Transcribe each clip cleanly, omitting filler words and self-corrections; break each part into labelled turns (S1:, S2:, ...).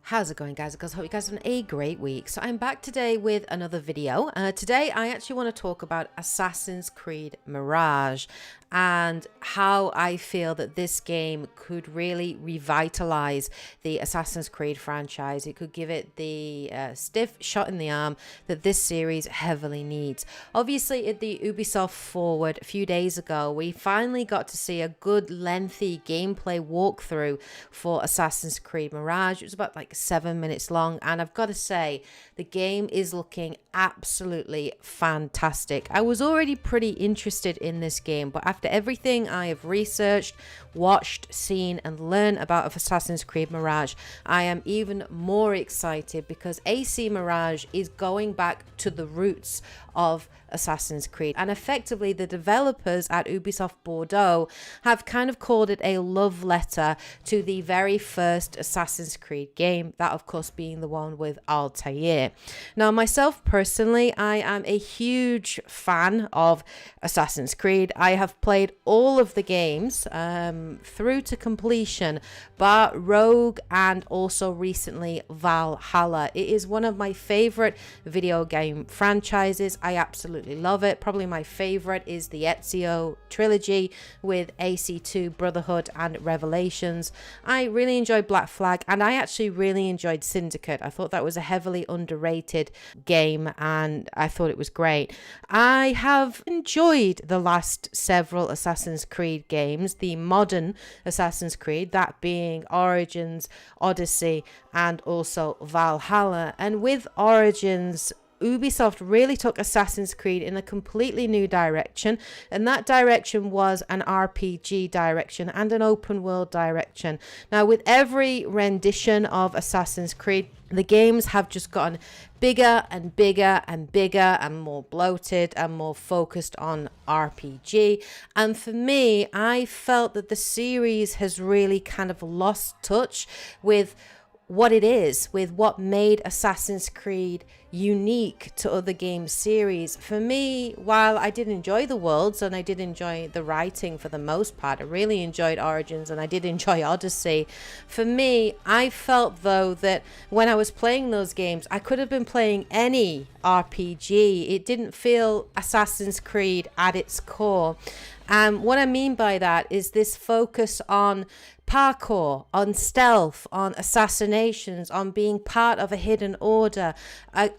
S1: How's it going, guys? I hope you guys are having a great week. So I'm back today with another video. Today I actually want to talk about Assassin's Creed Mirage and how I feel that this game could really revitalize the Assassin's Creed franchise. It could give it the stiff shot in the arm that this series heavily needs. Obviously, at the Ubisoft Forward a few days ago, we finally got to see a good lengthy gameplay walkthrough for Assassin's Creed Mirage. It was about like 7 minutes long, and I've got to say the game is looking absolutely fantastic. I was already pretty interested in this game, but after everything I have researched, watched, seen and learned about Assassin's Creed Mirage, I am even more excited because AC Mirage is going back to the roots of Assassin's Creed, and effectively the developers at Ubisoft Bordeaux have kind of called it a love letter to the very first Assassin's Creed game, that of course being the one with Altair. Now myself personally, I am a huge fan of Assassin's Creed. I have played all of the games through to completion, bar Rogue and also recently Valhalla. It is one of my favorite video game franchises. I absolutely love it. Probably my favorite is the Ezio trilogy with AC2, Brotherhood and Revelations. I really enjoyed Black Flag, and I actually really enjoyed Syndicate. I thought that was a heavily underrated game and I thought it was great. I have enjoyed the last several Assassin's Creed games, the modern Assassin's Creed, that being Origins, Odyssey and also Valhalla. And with Origins, Ubisoft really took Assassin's Creed in a completely new direction, and that direction was an RPG direction and an open world direction. Now with every rendition of Assassin's Creed, the games have just gotten bigger and bigger and bigger and more bloated and more focused on RPG. And for me, I felt that the series has really kind of lost touch with what it is, with what made Assassin's Creed unique to other game series. For me, while I did enjoy the worlds and I did enjoy the writing for the most part, I really enjoyed Origins and I did enjoy Odyssey. For me, I felt though that when I was playing those games, I could have been playing any RPG. It didn't feel Assassin's Creed at its core. And what I mean by that is this focus on parkour, on stealth, on assassinations, on being part of a hidden order,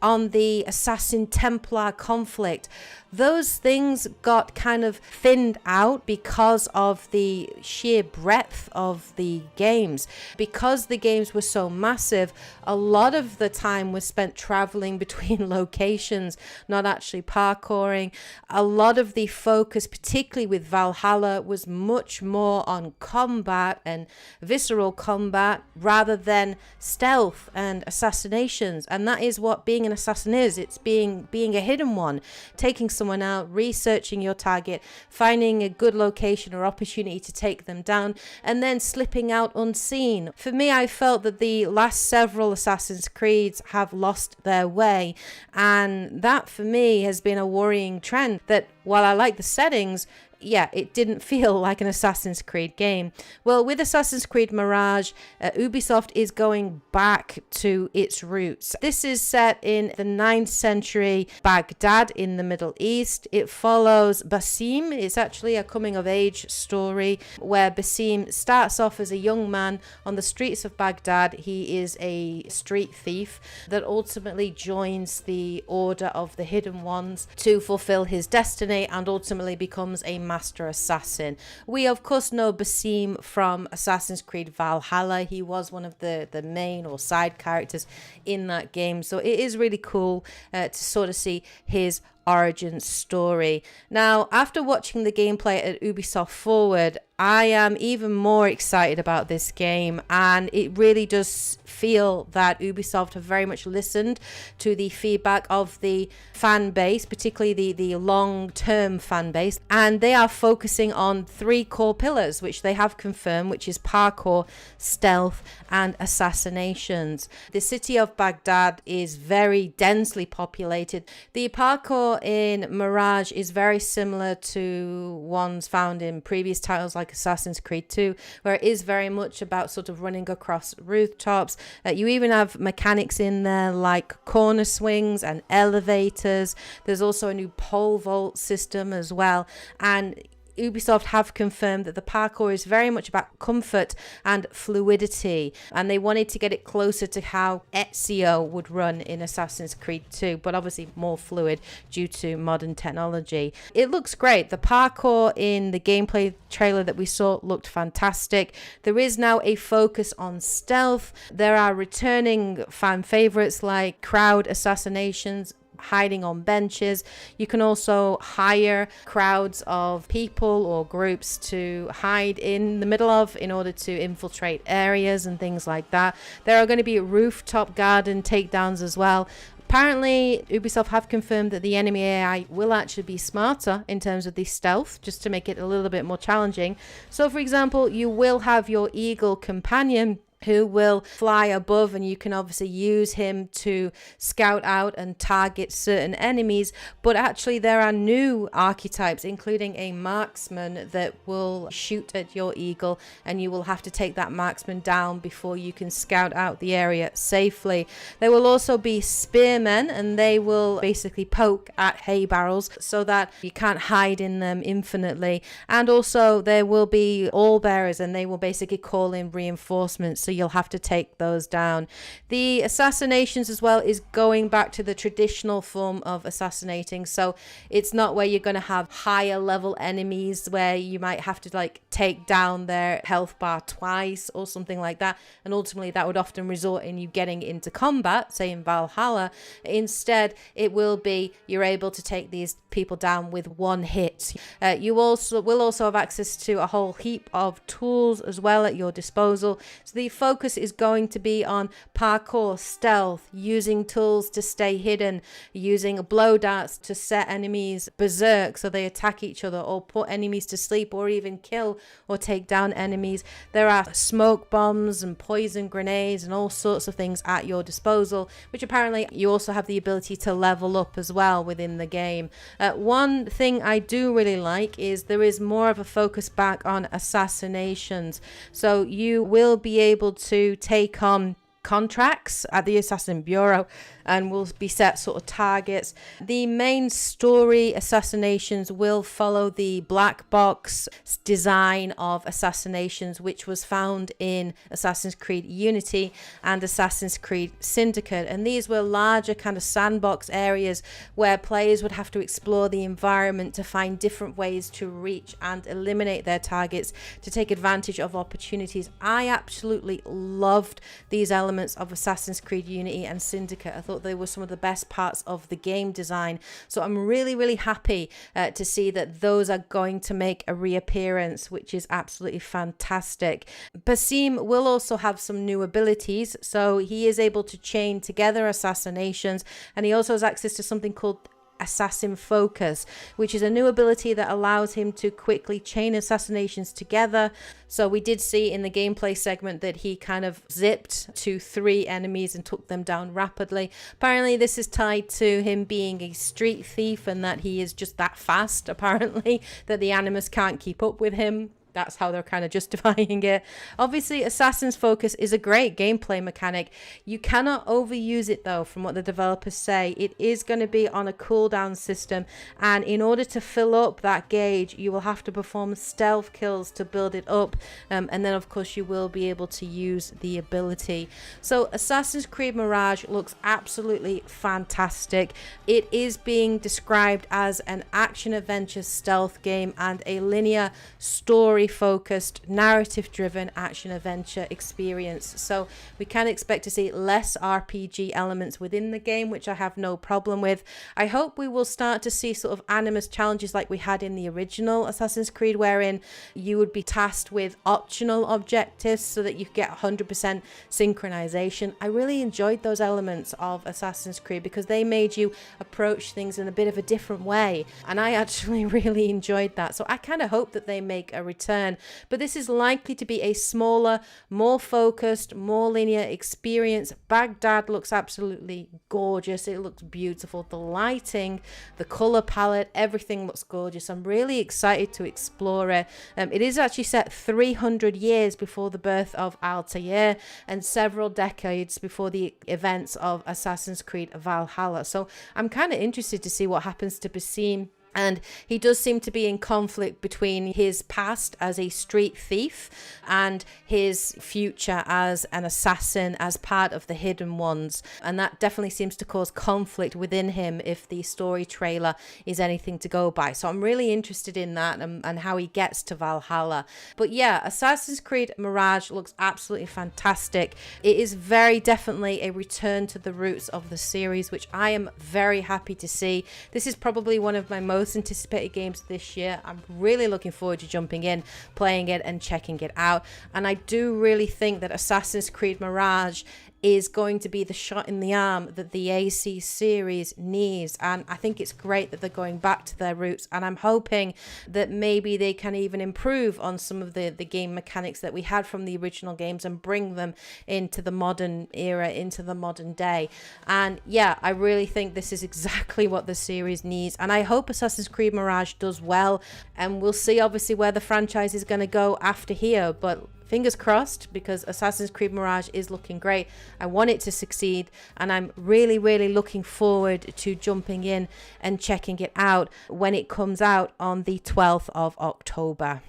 S1: on the Assassin Templar conflict. Those things got kind of thinned out because of the sheer breadth of the games. Because the games were so massive, a lot of the time was spent traveling between locations, not actually parkouring. A lot of the focus, particularly with Valhalla, was much more on combat and visceral combat rather than stealth and assassinations. And that is what being an assassin is. It's being a hidden one, taking someone out, researching your target, finding a good location or opportunity to take them down, and then slipping out unseen. For me, I felt that the last several Assassin's Creeds have lost their way, and that for me has been a worrying trend, that while I like the settings, yeah, it didn't feel like an Assassin's Creed game. Well, with Assassin's Creed Mirage, Ubisoft is going back to its roots. This is set in the 9th century Baghdad in the Middle East. It follows Basim. It's actually a coming-of-age story where Basim starts off as a young man on the streets of Baghdad. He is a street thief that ultimately joins the Order of the Hidden Ones to fulfill his destiny and ultimately becomes a master assassin. We of course know Basim from Assassin's Creed Valhalla. He was one of the main or side characters in that game, so it is really cool to sort of see his origin story. Now, after watching the gameplay at Ubisoft Forward, I am even more excited about this game, and it really does feel that Ubisoft have very much listened to the feedback of the fan base, particularly the long-term fan base, and they are focusing on 3 core pillars, which they have confirmed, which is parkour, stealth, and assassinations. The city of Baghdad is very densely populated. The parkour in Mirage is very similar to ones found in previous titles like Assassin's Creed 2, where it is very much about sort of running across rooftops, You even have mechanics in there like corner swings and elevators. There's also a new pole vault system as well. And Ubisoft have confirmed that the parkour is very much about comfort and fluidity, and they wanted to get it closer to how Ezio would run in Assassin's Creed 2, but obviously more fluid due to modern technology. It looks great. The parkour in the gameplay trailer that we saw looked fantastic. There is now a focus on stealth. There are returning fan favorites like crowd assassinations, hiding on benches. You can also hire crowds of people or groups to hide in the middle of in order to infiltrate areas and things like that. There are going to be rooftop garden takedowns as well. Apparently, Ubisoft have confirmed that the enemy AI will actually be smarter in terms of the stealth, just to make it a little bit more challenging. So, for example, you will have your eagle companion who will fly above, and you can obviously use him to scout out and target certain enemies. But actually there are new archetypes, including a marksman that will shoot at your eagle, and you will have to take that marksman down before you can scout out the area safely. There will also be spearmen, and they will basically poke at hay barrels so that you can't hide in them infinitely. And also there will be all bearers, and they will basically call in reinforcements, so you'll have to take those down. The assassinations as well is going back to the traditional form of assassinating. So it's not where you're going to have higher level enemies where you might have to like take down their health bar twice or something like that, and ultimately that would often result in you getting into combat, say in Valhalla. Instead, it will be you're able to take these people down with one hit. You will also have access to a whole heap of tools as well at your disposal. So the focus is going to be on parkour, stealth, using tools to stay hidden, using blow darts to set enemies berserk so they attack each other, or put enemies to sleep, or even kill or take down enemies. There are smoke bombs and poison grenades and all sorts of things at your disposal, which apparently you also have the ability to level up as well within the game. One thing I do really like is there is more of a focus back on assassinations. So you will be able to take on contracts at the Assassin Bureau and will be set sort of targets. The main story, Assassinations, will follow the black box design of Assassinations, which was found in Assassin's Creed Unity and Assassin's Creed Syndicate. And these were larger kind of sandbox areas where players would have to explore the environment to find different ways to reach and eliminate their targets, to take advantage of opportunities. I absolutely loved these elements of Assassin's Creed Unity and Syndicate. I thought they were some of the best parts of the game design. So I'm really happy to see that those are going to make a reappearance, which is absolutely fantastic. Basim will also have some new abilities. So he is able to chain together assassinations, and he also has access to something called Assassin Focus, which is a new ability that allows him to quickly chain assassinations together. So we did see in the gameplay segment that he kind of zipped to 3 enemies and took them down rapidly. Apparently this is tied to him being a street thief, and that he is just that fast, apparently, that the Animus can't keep up with him. That's how they're kind of justifying it. Obviously, Assassin's Focus is a great gameplay mechanic. You cannot overuse it though, from what the developers say. It is going to be on a cooldown system, and in order to fill up that gauge, you will have to perform stealth kills to build it up, and then of course you will be able to use the ability. So Assassin's Creed Mirage looks absolutely fantastic. It is being described as an action-adventure stealth game and a linear story focused, narrative driven action adventure experience. So we can expect to see less RPG elements within the game, which I have no problem with. I hope we will start to see sort of Animus challenges like we had in the original Assassin's Creed, wherein you would be tasked with optional objectives so that you could get 100% synchronization. I really enjoyed those elements of Assassin's Creed because they made you approach things in a bit of a different way, and I actually really enjoyed that. So I kind of hope that they make a return learn. But this is likely to be a smaller, more focused, more linear experience. Baghdad looks absolutely gorgeous. It looks beautiful. The lighting, the color palette, everything looks gorgeous. I'm really excited to explore it. It is actually set 300 years before the birth of Altair and several decades before the events of Assassin's Creed Valhalla. So I'm kind of interested to see what happens to Basim. And he does seem to be in conflict between his past as a street thief and his future as an assassin, as part of the Hidden Ones. And that definitely seems to cause conflict within him if the story trailer is anything to go by. So I'm really interested in that and how he gets to Valhalla. But yeah, Assassin's Creed Mirage looks absolutely fantastic. It is very definitely a return to the roots of the series, which I am very happy to see. This is probably one of my most anticipated games this year. I'm really looking forward to jumping in, playing it and checking it out. And I do really think that Assassin's Creed Mirage is going to be the shot in the arm that the AC series needs. And I think it's great that they're going back to their roots, and I'm hoping that maybe they can even improve on some of the game mechanics that we had from the original games and bring them into the modern era, into the modern day. And yeah, I really think this is exactly what the series needs, and I hope Assassin's Creed Mirage does well, and we'll see obviously where the franchise is going to go after here. But fingers crossed, because Assassin's Creed Mirage is looking great. I want it to succeed, and I'm really, really looking forward to jumping in and checking it out when it comes out on the 12th of October.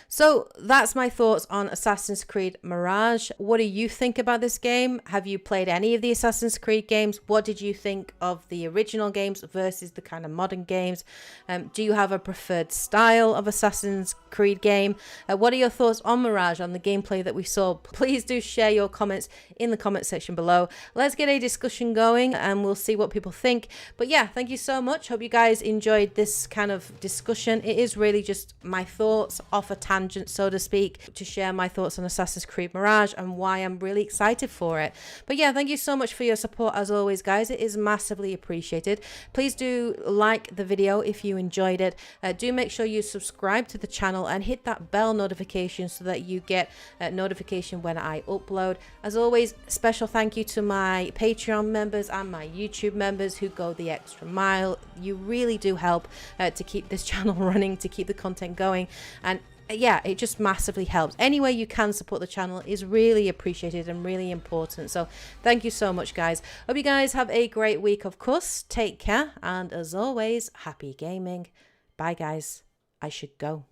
S1: So that's my thoughts on Assassin's Creed Mirage. What do you think about this game? Have you played any of the Assassin's Creed games? What did you think of the original games versus the kind of modern games? Do you have a preferred style of Assassin's Creed game? What are your thoughts on Mirage, on the gameplay that we saw? Please do share your comments in the comment section below. Let's get a discussion going and we'll see what people think. But yeah, thank you so much. Hope you guys enjoyed this kind of discussion. It is really just my thoughts off a tangent, so to speak, to share my thoughts on Assassin's Creed Mirage and why I'm really excited for it. But yeah, thank you so much for your support as always, guys. It is massively appreciated. Please do like the video if you enjoyed it. Do make sure you subscribe to the channel and hit that bell notification so that you get a notification when I upload. As always, special thank you to my Patreon members and my YouTube members who go the extra mile. You really do help to keep this channel running, to keep the content going, and yeah, it just massively helps. Any way you can support the channel is really appreciated and really important. So thank you so much, guys. Hope you guys have a great week, of course. Take care, and as always, happy gaming. Bye, guys. I should go.